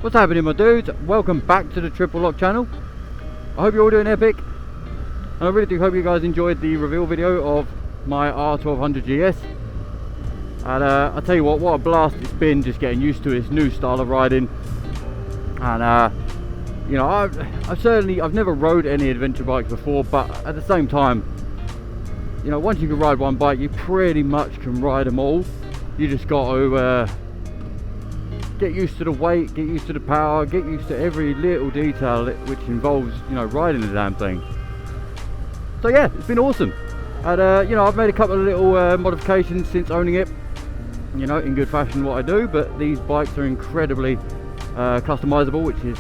What's happening, my dudes? Welcome back to the Triple Lock channel. I hope you're all doing epic, and I really do hope you guys enjoyed the reveal video of my R1200GS. And I'll tell you what a blast it's been just getting used to this new style of riding. And you know, I've never rode any adventure bikes before, but at the same time, you know, once you can ride one bike, you pretty much can ride them all. You just got to get used to the weight, get used to the power, get used to every little detail which involves, you know, riding the damn thing. So yeah, it's been awesome. And you know, I've made a couple of little modifications since owning it, you know, in good fashion what I do, but these bikes are incredibly customizable, which is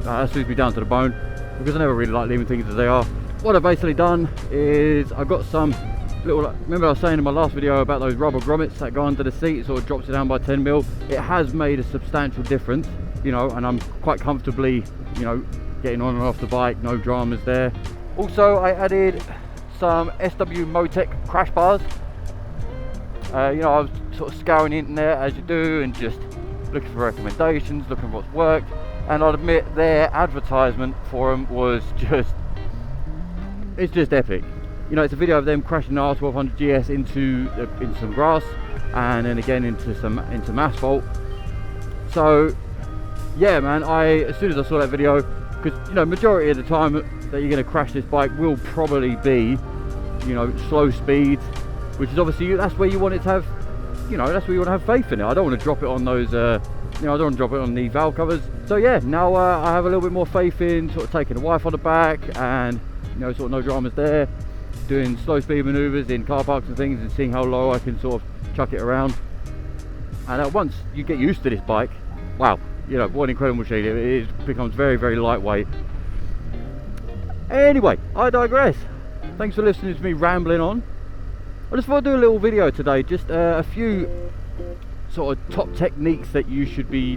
that suits me down to the bone, because I never really like leaving things as they are. What I've basically done is I've got some little, remember I was saying in my last video about those rubber grommets that go under the seat, it sort of drops it down by 10 mil. It has made a substantial difference, you know, and I'm quite comfortably, you know, getting on and off the bike, no dramas there. Also, I added some SW Motech crash bars. You know, I was sort of scouring the internet as you do and just looking for recommendations, looking for what's worked, and I'll admit their advertisement for them was just, it's just epic. You know, it's a video of them crashing the R1200GS into some grass, and then again into some asphalt. So yeah, man, as soon as I saw that video, because you know, majority of the time that you're going to crash this bike will probably be, you know, slow speeds, which is obviously, that's where you want it to have, you know, that's where you want to have faith in it. I don't want to drop it on those, you know, I don't want to drop it on the valve covers. So yeah, now I have a little bit more faith in sort of taking the wife on the back, and you know, sort of no dramas there. Doing slow speed maneuvers in car parks and things, and seeing how low I can sort of chuck it around. And once you get used to this bike, wow, you know, what an incredible machine. It becomes very, very lightweight. Anyway, I digress. Thanks for listening to me rambling on. I just thought I'd do a little video today, just a few sort of top techniques that you should be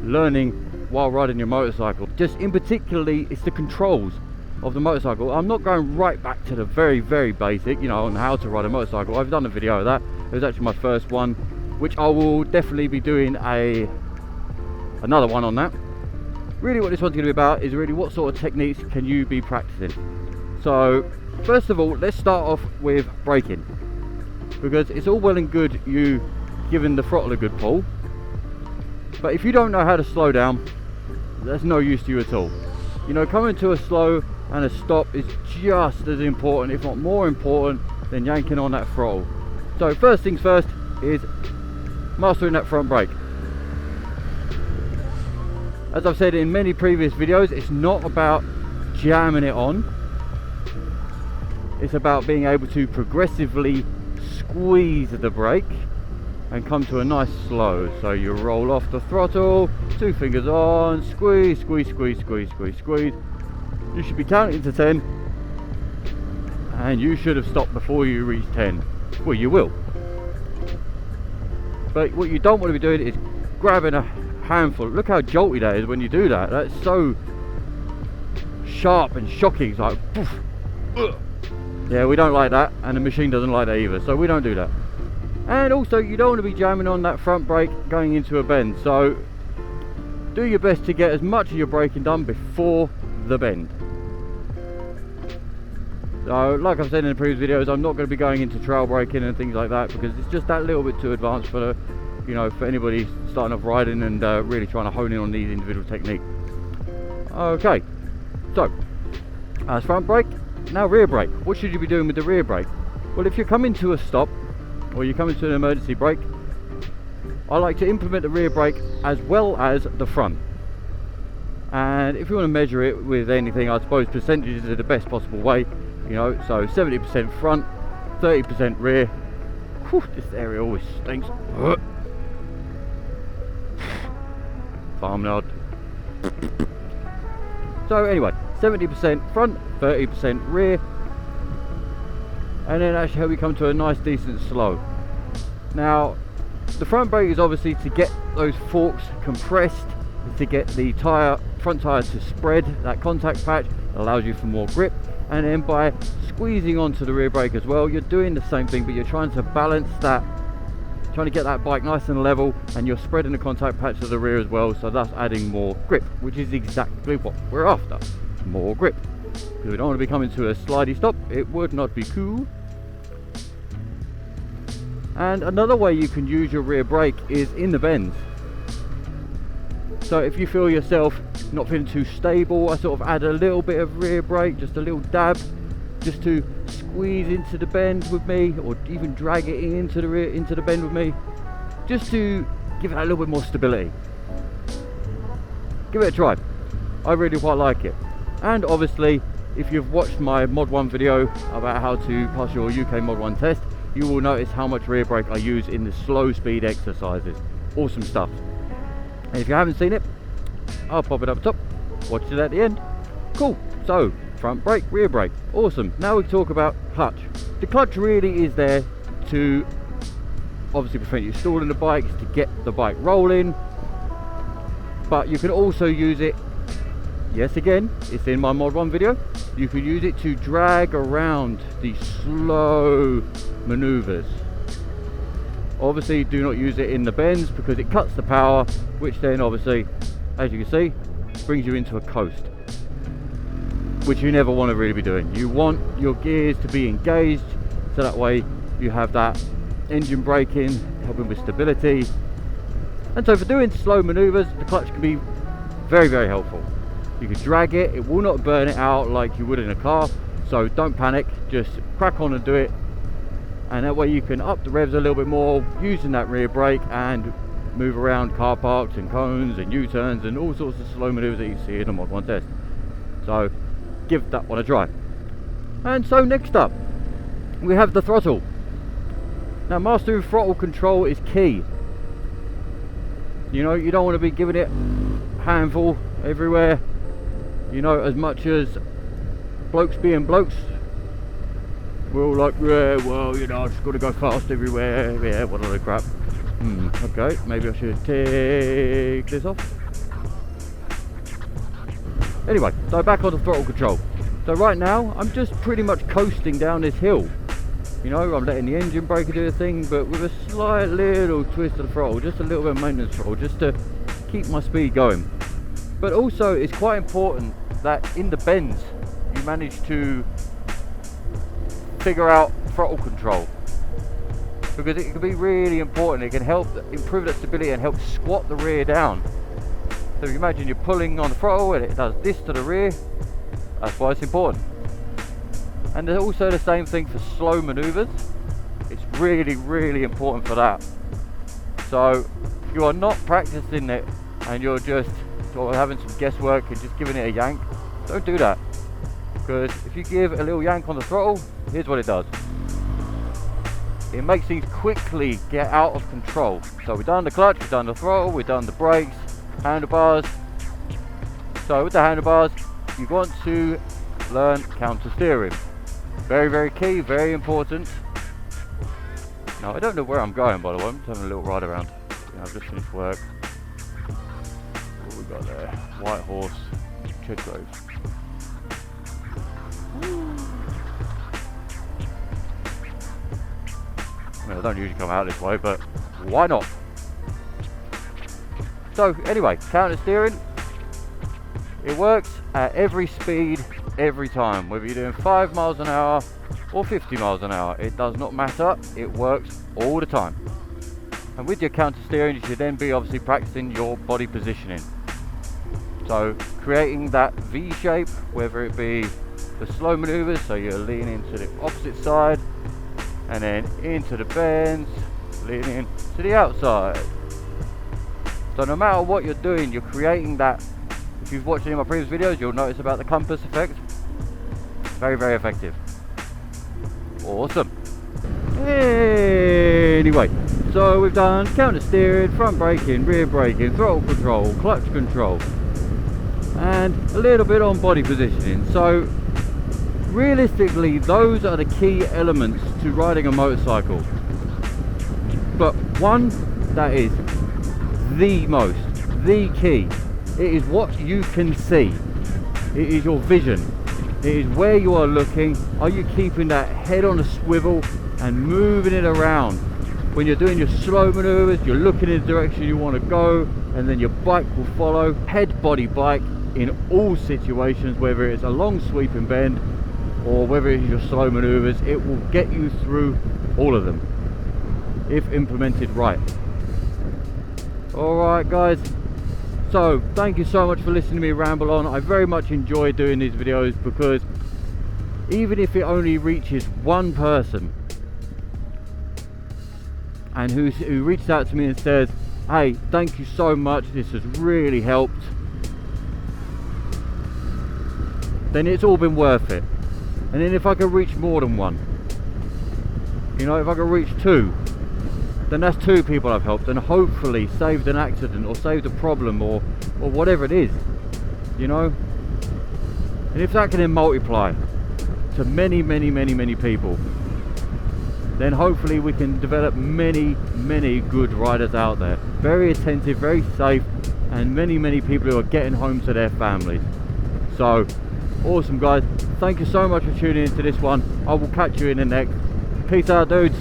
learning while riding your motorcycle. Just in particularly, it's the controls of the motorcycle. I'm not going right back to the very, very basic, you know, on how to ride a motorcycle. I've done a video of that. It was actually my first one, which I will definitely be doing another one on that. Really what this one's going to be about is really what sort of techniques can you be practicing. So first of all, let's start off with braking, because it's all well and good you giving the throttle a good pull, but if you don't know how to slow down, that's no use to you at all. You know, coming to a slow and a stop is just as important, if not more important, than yanking on that throttle. So first things first is mastering that front brake. As I've said in many previous videos, it's not about jamming it on, it's about being able to progressively squeeze the brake and come to a nice slow. So you roll off the throttle, 2 fingers on, squeeze, squeeze, squeeze, squeeze, squeeze, squeeze. You should be counting to 10, and you should have stopped before you reach 10. Well, you will. But what you don't want to be doing is grabbing a handful. Look how jolty that is when you do that. That's so sharp and shocking. It's like, poof, ugh. Yeah, we don't like that, and the machine doesn't like that either, so we don't do that. And also, you don't want to be jamming on that front brake going into a bend, so do your best to get as much of your braking done before the bend. So like I've said in the previous videos, I'm not going to be going into trail braking and things like that, because it's just that little bit too advanced for, you know, for anybody starting off riding and really trying to hone in on these individual techniques. Okay, so that's front brake. Now rear brake. What should you be doing with the rear brake? Well, if you're coming to a stop or you're coming to an emergency brake, I like to implement the rear brake as well as the front. And if you want to measure it with anything, I suppose percentages are the best possible way, you know, so 70% front, 30% rear. Whew, this area always stinks. Farmyard. So anyway, 70% front, 30% rear, and then that's how we come to a nice decent slow. Now the front brake is obviously to get those forks compressed, to get the front tyre to spread, that contact patch allows you for more grip, and then by squeezing onto the rear brake as well, you're doing the same thing, but you're trying to balance that trying to get that bike nice and level, and you're spreading the contact patch to the rear as well, so that's adding more grip, which is exactly what we're after. More grip, because we don't want to be coming to a slidey stop. It would not be cool. And another way you can use your rear brake is in the bends. So if you feel yourself not feeling too stable, I sort of add a little bit of rear brake, just a little dab, just to squeeze into the bend with me, or even drag it into the bend with me, just to give it a little bit more stability. Give it a try. I really quite like it. And obviously, if you've watched my Mod 1 video about how to pass your UK Mod 1 test, you will notice how much rear brake I use in the slow speed exercises. Awesome stuff. And if you haven't seen it, I'll pop it up top. Watch it at the end. Cool. So, front brake, rear brake. Awesome. Now we talk about clutch. The clutch really is there to obviously prevent you stalling the bike, to get the bike rolling. But you can also use it, yes, again, it's in my Mod 1 video. You can use it to drag around the slow maneuvers. Obviously do not use it in the bends because it cuts the power, which then obviously, as you can see, brings you into a coast, which you never want to really be doing. You want your gears to be engaged, so that way you have that engine braking, helping with stability. And so for doing slow maneuvers, the clutch can be very, very helpful. You can drag it, it will not burn it out like you would in a car, so don't panic, just crack on and do it. And that way you can up the revs a little bit more using that rear brake and move around car parks and cones and U-turns and all sorts of slow maneuvers that you see in a Mod 1 test. So give that one a try. And so next up, we have the throttle. Now mastering throttle control is key. You know, you don't want to be giving it handful everywhere. You know, as much as blokes being blokes, we're all like, yeah, well, you know, I've just got to go fast everywhere. Yeah, what a load of crap. Okay, maybe I should take this off. Anyway, so back on the throttle control. So right now, I'm just pretty much coasting down this hill. You know, I'm letting the engine brake do a thing, but with a slight little twist of the throttle, just a little bit of maintenance throttle, just to keep my speed going. But also, it's quite important that in the bends, you manage to figure out throttle control, because it can be really important. It can help improve that stability and help squat the rear down. So if you imagine you're pulling on the throttle and it does this to the rear, that's why it's important. And there's also the same thing for slow maneuvers. It's really, really important for that. So if you are not practicing it and you're just sort of having some guesswork and just giving it a yank, don't do that. Because if you give a little yank on the throttle, here's what it does. It makes things quickly get out of control. So we've done the clutch, we've done the throttle, we've done the brakes, handlebars. So with the handlebars, you want to learn counter steering. Very, very key, very important. Now I don't know where I'm going, by the way. I'm just having a little ride around. Yeah, I've just finished work. What we got there? White Horse, Chedgrove. I mean, I don't usually come out this way, but why not? So anyway, counter steering. It works at every speed, every time, whether you're doing 5 miles an hour or 50 miles an hour, it does not matter. It works all the time. And with your counter steering, you should then be obviously practicing your body positioning. So creating that V shape, whether it be the slow maneuvers, so you're leaning to the opposite side and then into the bends, leaning to the outside. So no matter what you're doing, you're creating that. If you've watched any of my previous videos, you'll notice about the compass effect. Very, very effective. Awesome. Anyway, so we've done counter steering, front braking, rear braking, throttle control, clutch control, and a little bit on body positioning. So realistically, those are the key elements to riding a motorcycle. But one that is the key, it is what you can see. It is your vision. It is where you are looking. Are you keeping that head on a swivel and moving it around? when you're doing your slow maneuvers, you're looking in the direction you want to go, and then your bike will follow. Head body bike in all situations, whether it's a long sweeping bend or whether it's your slow maneuvers, it will get you through all of them if implemented right. Alright guys, so thank you so much for listening to me ramble on. I very much enjoy doing these videos, because even if it only reaches one person and who reaches out to me and says, hey, thank you so much, this has really helped, then it's all been worth it. And then if I can reach more than one, you know, if I can reach two, then that's two people I've helped, and hopefully saved an accident or saved a problem or whatever it is, you know. And if that can then multiply to many people, then hopefully we can develop many good riders out there, very attentive, very safe, and many people who are getting home to their families. So awesome guys, thank you so much for tuning into this one. I will catch you in the next. Peace out dudes.